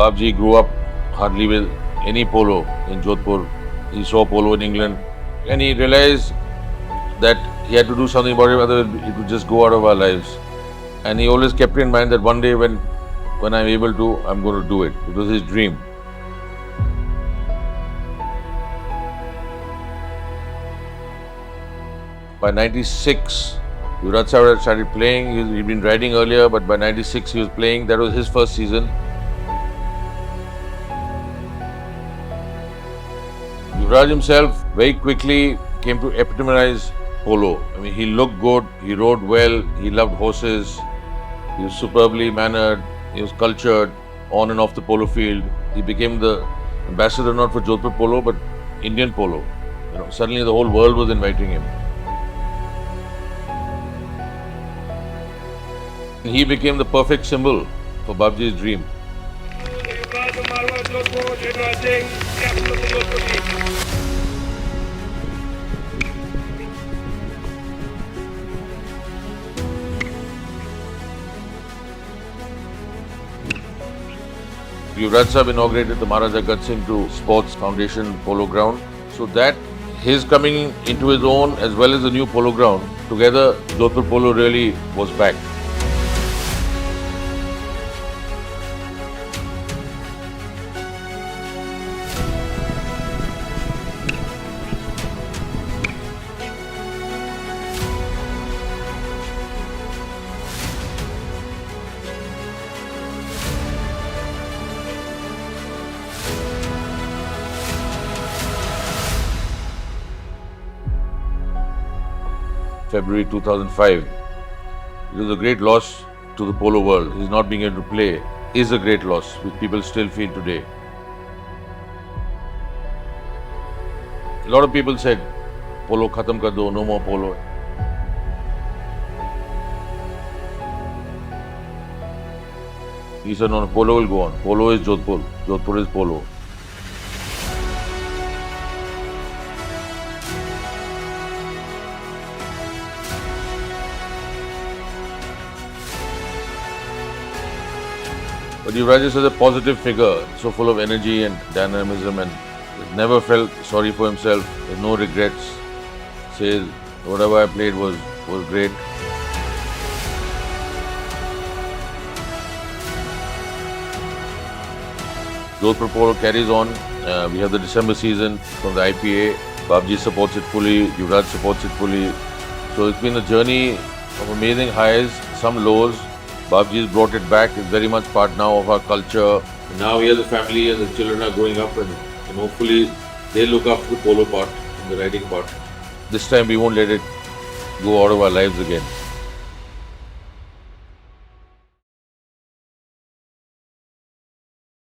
Babji grew up hardly with any polo in Jodhpur. He saw polo in England and he realized that he had to do something about it, otherwise it would just go out of our lives. And he always kept in mind that one day when I'm able to, I'm going to do it. It was his dream. By 96, Yuvraj Sahib had started playing. He'd been riding earlier, but by 96 he was playing. That was his first season. Yuvraj himself very quickly came to epitomize polo. I mean, he looked good, he rode well, he loved horses, he was superbly mannered, he was cultured on and off the polo field. He became the ambassador not for Jodhpur polo, but Indian polo. Suddenly the whole world was inviting him. He became the perfect symbol for Babji's dream. Yuvraj Sahib inaugurated the Maharaja Gat Singh II Sports Foundation Polo Ground, so that his coming into his own as well as the new polo ground, together Jodhpur Polo really was back. February 2005. It was a great loss to the polo world. His not being able to play is a great loss, which people still feel today. A lot of people said, polo khatam kar do, no more polo. He said, no, polo will go on. Polo is Jodhpur. Jodhpur is polo. But Yuvraj is such a positive figure, so full of energy and dynamism, and never felt sorry for himself. There's no regrets. Says whatever I played was great. Jodhpur Polo carries on. We have the December season from the IPA. Babji supports it fully. Yuvraj supports it fully. So it's been a journey of amazing highs, some lows. Babji has brought it back. It's very much part now of our culture. And now he has a family and the children are growing up and hopefully they look after the polo part and the riding part. This time we won't let it go out of our lives again.